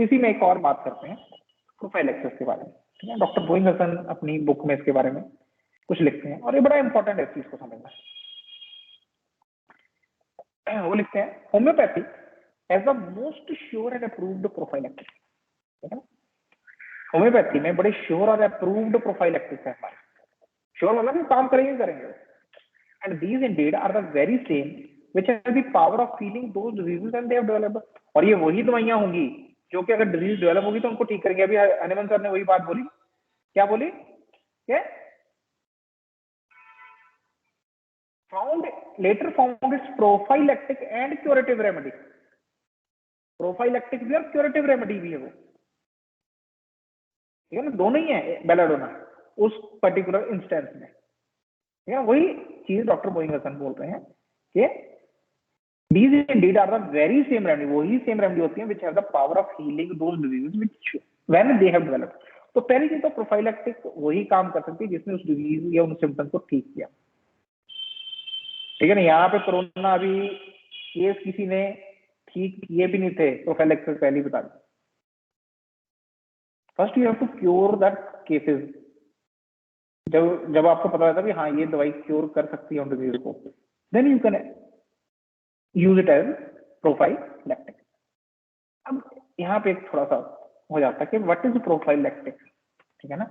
इसी में एक और बात करते हैं प्रोफाइलैक्सिस के बारे में, ठीक है। डॉक्टर बोइंग हसन अपनी बुक में इसके बारे में कुछ लिखते हैं और ये बड़ा इंपॉर्टेंट है इस चीज को समझना। वो लिखते हैं homeopathy as the most sure and approved prophylactic, ठीक है। होम्योपैथी में बड़े श्योर और अप्रूव्ड प्रोफाइलैक्टिक है हमारे। श्योर मतलब काम करेंगे and these indeed are the very same which have the power of healing those diseases and they have developed। और ये वही दवाइयां होंगी जो कि अगर डिजीज डेवलप होगी तो उनको ठीक करेंगे। अभी हनुमान सर ने वही बात बोली, क्या बोली? क्या later found its prophylactic and curative remedy। Prophylactic भी और क्यूरेटिव रेमेडी भी है वो, ठीक है ना, दोनों ही है बेलाडोना उस पर्टिकुलर इंस्टेंस में, ठीक है। वही चीज डॉक्टर बोइंग हसन बोल रहे हैं कि these indeed are the very same remedy, वही सेम रेमेडी होती है which have the power of healing those diseases which when they have developed। तो पहली चीज तो प्रोफाइलैक्टिक वही काम कर सकती है जिसने उस डिजीज या उन सिम्टम्स को ठीक किया, ठीक है ना। यहाँ पे कोरोना अभी केस किसी ने ठीक किए भी नहीं थे, प्रोफाइलैक्सिस पहले बता दी। First you have to cure that cases. जब आपको पता रहता है कि हाँ ये दवाई क्योर कर सकती है उन डिजीज को, then you can use it as prophylactic. अब यहाँ पे एक थोड़ा सा हो जाता है कि व्हाट इज प्रोफाइलैक्टिक, ठीक है ना।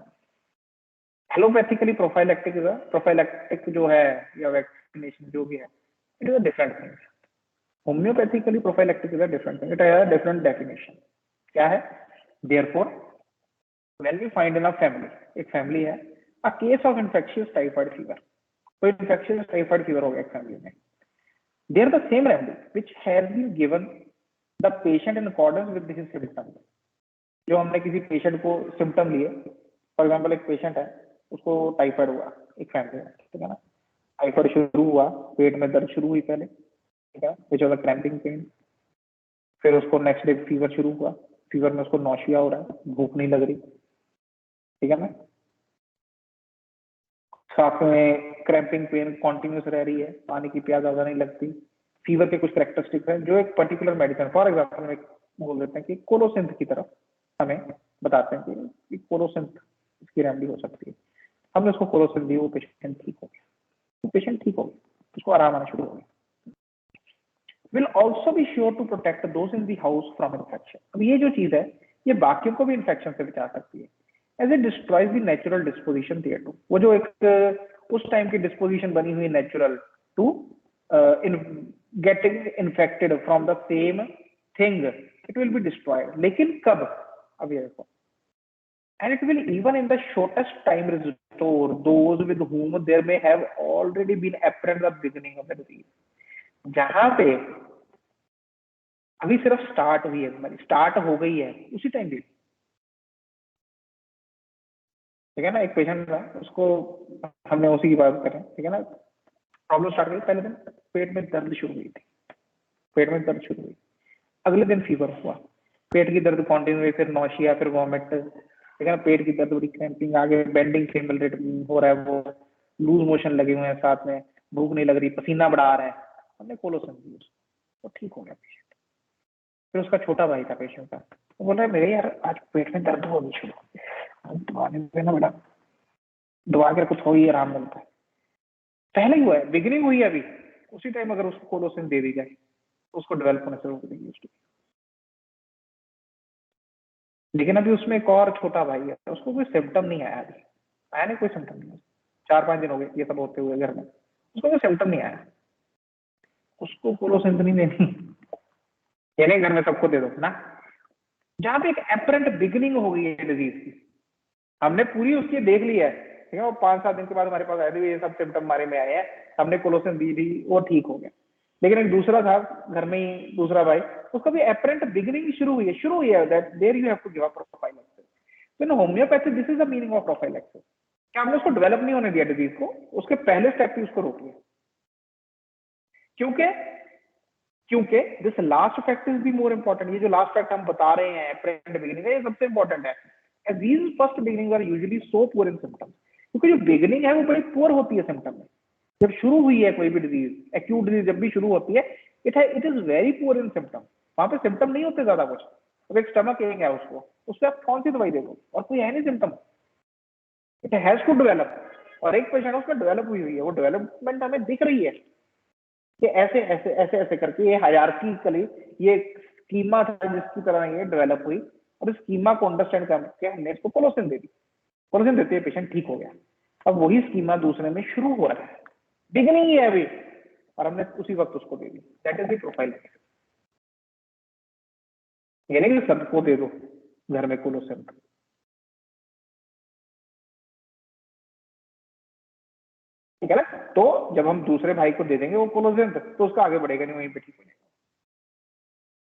एलोपैथिकली प्रोफाइलैक्टिक जो है या वैक्सीनेशन जो भी है, it is a different thing. Homeopathically prophylactic is a different thing, it has a different definition. क्या है? Therefore when we find in a family, एक फैमिली है, a case of infectious typhoid fever, कोई infectious typhoid fever हो गया एक family में, there the same remedy which has been given the patient in accordance with this symptom. जो हमने किसी पेशेंट को सिम्टम लिए, फॉर एग्जांपल एक पेशेंट है उसको टाइफाइड हुआ एक फैमिली में, ठीक है ना। टाइफाइड शुरू हुआ, पेट में दर्द शुरू हुई पहले, ठीक है, which was a cramping pain. फिर उसको नेक्स्ट डे फीवर शुरू हुआ, फीवर में उसको नौशिया हो रहा है, भूख नहीं लग रही, ठीक है ना। साथ में क्रैम्पिंग पेन कॉन्टिन्यूस रह रही है, पानी की प्यास ज्यादा नहीं लगती। फीवर के कुछ कैरेक्टरिस्टिक्स हैं जो एक पर्टिकुलर मेडिसिन, फॉर एग्जाम्पल में बोल देते हैं कि कोलोसिंथ की तरफ हमें बताते हैं कि कोलोसिंथ इसकी रेमेडी हो सकती है। हमने उसको कोलोसिंथ दी, वो पेशेंट ठीक हो गया, वो पेशेंट ठीक हो गया, उसको आराम आना शुरू हो गया। Will also be sure to protect those in the house from infection. अब ये जो चीज है ये बाकियों को भी इन्फेक्शन से बचा सकती है, as it destroys the natural disposition thereto. वो जो एक उस टाइम की डिस्पोजिशन बनी हुई natural to in getting infected from the same thing, it will be destroyed. लेकिन कब? अब ये देखो, and it will even in the shortest time restore those with whom there may have already been apparent the beginning of the disease। जहां पे अभी सिर्फ start हुई है, मतलब स्टार्ट हो गई है उसी टाइम भी, ठीक है ना। एक पेशेंट था, उसको हमने उसी की बात करें, ठीक है ना। प्रॉब्लम स्टार्ट हुई पहले दिन, पेट में दर्द शुरू हुई थी, पेट में दर्द शुरू हुई, अगले दिन फीवर हुआ, पेट की दर्द कॉन्टिन्यू हुई, फिर नौशिया, फिर वॉमिट, ठीक है ना। पेट की दर्द, बड़ी क्रैम्पिंग, आगे बेंडिंग फीमेल रेट हो रहा है, वो लूज मोशन लगे हुए हैं, साथ में भूख नहीं लग रही, पसीना बढ़ा रहा है। हमने कोलोसिन दी, तो ठीक हो गया पेशेंट। फिर उसका छोटा भाई था पेशेंट का, वो बोल रहा है मेरे यार आज पेट में दर्द होगी शुरू, दवा देना बेटा, दवा के कुछ हो ही आराम मिलता है। पहले ही हुआ है, बिगिनिंग हुई है अभी, उसी टाइम अगर उसको कोलोसिन दे दी जाए तो उसको डेवलप होने से रोक देंगे उसकी। लेकिन अभी उसमें एक और छोटा भाई है, उसको कोई सिम्टम नहीं आया, अभी आया नहीं, कोई सिम्टम नहीं, 4-5 दिन हो गए ये सब होते हुए घर में, उसको कोई सिम्टम नहीं आया, उसको कोलोसिन नहीं देनी, ये नहीं घर में सबको दे दो ना। जहां पे एक एपरेंट बिगिनिंग हो गई है डिजीज की, हमने पूरी उसकी देख ली है, ठीक है, वो 5-7 दिन के बाद हमारे पास आए थे, ये सब सिम्टम हमारे में आए हैं, हमने कोलोसिन दी थी, वो ठीक हो गया। लेकिन एक दूसरा था घर में ही, दूसरा भाई, उसका भी एपरेंट बिगिनिंग शुरू हुई है, that there you have to give a prophylaxis. तो in homeopathy this is the meaning of prophylaxis, क्या हमने उसको डेवलप नहीं होने दिया डिजीज को, उसके पहले स्टेप पे उसको रोक लिया। क्योंकि this last fact is the more important. ये जो लास्ट फैक्ट हम बता रहे हैं एपरेंट बिगिनिंग का, ये सबसे इंपॉर्टेंट है। These first beginnings are usually so poor in symptoms, क्योंकि जो बिगिनिंग है वो बड़ी पुअर होती है सिम्टम में। जब शुरू हुई है कोई भी डिजीज, एक्यूट डिजीज जब भी शुरू होती है, it is very poor in symptom, वहां पे सिम्टम नहीं होते ज्यादा कुछ, अब एक स्टमक एक है उसको, उससे आप कौन सी दवाई दे दो, और कोई है नहीं symptom, it has to develop. और एक पेशेंट उसमें डेवलप हुई है, वो डेवलपमेंट हमें दिख रही है कि ऐसे ऐसे ऐसे ऐसे करके ये हायरार्किकली ये स्कीमा था जिसकी तरह ये डेवलप हुई, और इस स्कीमा को अंडरस्टैंड करके हमने इसको कोलोसिन दे दी, कोलोसिन देते ही पेशेंट ठीक हो गया। अब वही स्कीमा दूसरे में शुरू हो रहा है, बिगिनिंग ही है अभी, और हमने उसी वक्त उसको दे दी। That is the profile. ये नहीं कि सबको दे दो घर में कोलोसिन, ठीक है ना। तो जब हम दूसरे भाई को दे देंगे वो कोलोसिन तो उसका आगे बढ़ेगा नहीं, वहीं पे ठीक हो जाएगा।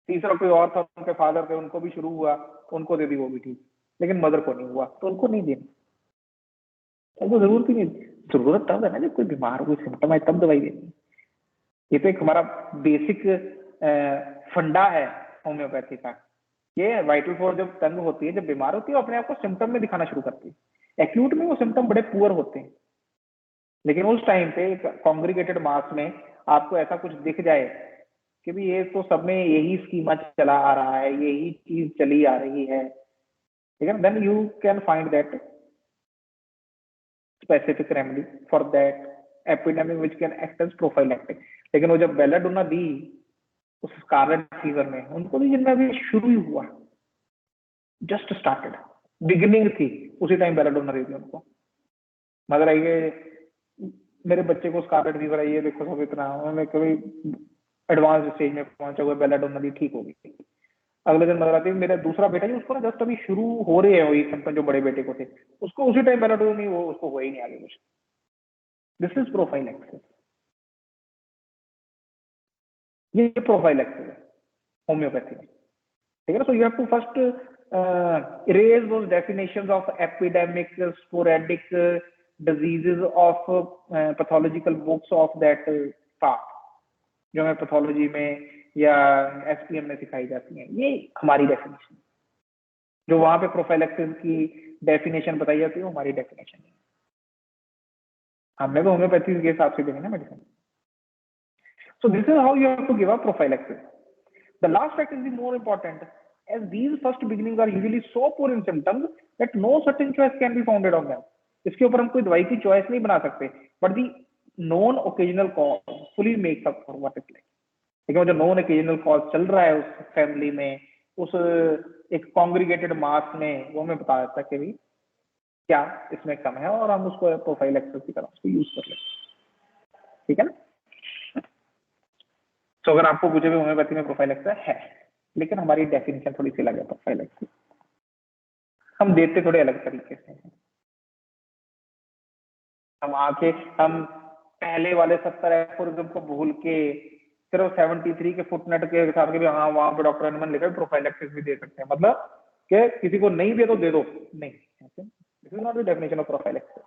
तीसरा कोई और था, उनके फादर थे, उनको भी शुरू हुआ, उनको दे दी, वो भी ठीक, लेकिन मदर को नहीं हुआ तो उनको नहीं देनी, तो जरूरत ही नहीं। जरूरत तब है ना जब कोई बीमार हो, कोई सिम्टम है, तब दवाई देनी। ये तो एक हमारा बेसिक फंडा है होम्योपैथी का। ये वाइटल फोर्स जब तंग होती है, जब बीमार होती है, अपने आप को सिम्टम में दिखाना शुरू करती है। एक्यूट में वो सिम्टम बड़े पुअर होते हैं, लेकिन उस टाइम पे कॉन्ग्रीगेटेड मास में आपको ऐसा कुछ दिख जाए कि भी ये तो सब में यही स्कीमा चला आ रहा है, यही चीज चली आ रही है, ठीक है, then you can find that specific remedy for that epidemic which can act as prophylactic. लेकिन वो जब बेलाडोना दी उस स्कारलेट फीवर में, उनको भी जिनमें अभी शुरू ही हुआ, जस्ट स्टार्टेड, बिगिनिंग थी, उसी टाइम बेलाडोना दे दी उनको। मगर आइए मेरे बच्चे को स्कारलेट फीवर है, ये देखो सब इतना, उन्होंने कभी एडवांस स्टेज में पहुंचा हुआ, बेलाडोना दी, ठीक होगी। अगले दिन मदर आती है, मेरा दूसरा बेटा जी, उसको ना जस्ट अभी शुरू हो रहे हैं वही सिम्टम जो बड़े बेटे को थे, उसको उसी टाइम बेलाडोना नहीं, वो उसको हुआ ही नहीं आगे कुछ। दिस इज प्रोफाइल एक्सेस, ये प्रोफाइल एक्सेस है होम्योपैथी में, ठीक है ना। So you have to first erase those definitions of epidemic, sporadic diseases of pathological books of that part, जो हमें पैथोलॉजी में या एसपीएम में सिखाई जाती हैं। ये हमारी डेफिनेशन, जो वहां पे प्रोफाइलैक्सिस की डेफिनेशन बताई जाती है, वो हमारी डेफिनेशन है। हमने तो होम्योपैथी के हिसाब से देनी ना medicine. So this is how you have to give a prophylaxis. The last fact is the more important, as these first beginnings are usually so poor in symptoms that no certain choice can be founded on them. इसके ऊपर हम कोई दवाई की choice नहीं बना सकते, but the known occasional cause fully makes up for what it like. लेकिन जो नॉन ओकेजनल कॉज चल रहा है उस फैमिली में, उस एक कॉन्ग्रीगेटेड मास में, वो हमें बता देता है कि भाई क्या इसमें कम है, और हम उसको प्रोफाइलैक्सिस की तरह उसको यूज कर लेते हैं, ठीक है ना। तो अगर आपको पूछे भी होम्योपैथी में प्रोफाइलैक्सिस है, लेकिन हमारी डेफिनेशन थोड़ी सी अलग है प्रोफाइलैक्सिस, हम देते थोड़े अलग तरीके से हैं। हम पहले वाले 70 एफोरिज्म को भूल के सिर्फ 73 के फुटनोट के हिसाब से, हाँ वहां पे डॉक्टर एनमन लिखा प्रोफाइलैक्सिस भी दे सकते हैं, मतलब कि किसी को नहीं दे दो नहीं, this is not the definition of prophylaxis.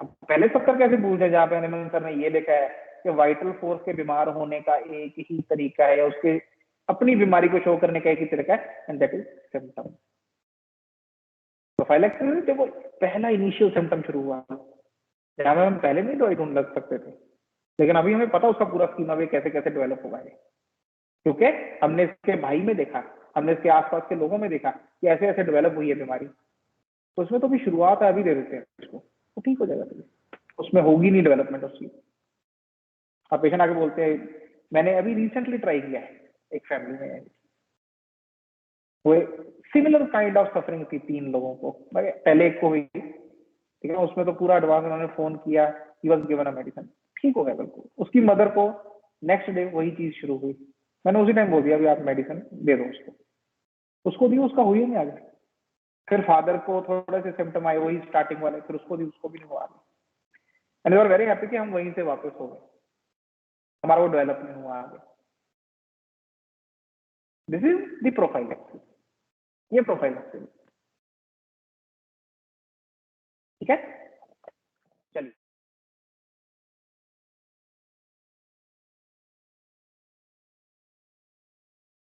पहले 70 कैसे भूल जाए, जहाँ पे एनमन सर ने ये लिखा है कि वाइटल फोर्स के बीमार होने का एक ही तरीका है, उसके अपनी बीमारी को शो करने का एक ही तरीका है, and that is symptom. Prophylaxis जब पहला इनिशियल सिम्टम शुरू हुआ, जहाँ में हम पहले नहीं दवाई ढूंढ लग सकते थे, लेकिन अभी हमें पता उसका पूरा स्कीमा भी कैसे कैसे डेवलप होगा है, क्योंकि हमने इसके भाई में देखा, हमने इसके आसपास के लोगों में देखा कि ऐसे ऐसे डेवलप हुई है बीमारी, तो उसमें तो भी शुरुआत है, अभी दे देते हैं उसको तो ठीक हो जाएगा, तो उसमें होगी नहीं डेवलपमेंट उसकी। अब पेशेंट आके बोलते हैं, मैंने अभी रिसेंटली ट्राई किया है एक फैमिली में, वो सिमिलर काइंड ऑफ सफरिंग थी 3 लोगों को, पहले एक को हुई, ठीक है, उसमें तो पूरा एडवांस उन्होंने फोन किया, he was given a medicine, ठीक हो गया बिल्कुल। उसकी मदर को नेक्स्ट डे वही चीज शुरू हुई, मैंने उसी टाइम बोल दिया अभी आप मेडिसिन दे दो उसको दी, उसका हुई नहीं आगे। फिर फादर को थोड़े से सिम्टम आए वही स्टार्टिंग वाले, फिर उसको दी, उसको भी नहीं हुआ, and we are very happy कि हम वहीं से वापस हो गए, हमारा वो डेवलप नहीं हुआ आगे। दिस इज द प्रोफाइलैक्सिस, ये प्रोफाइलैक्सिस, ठीक है।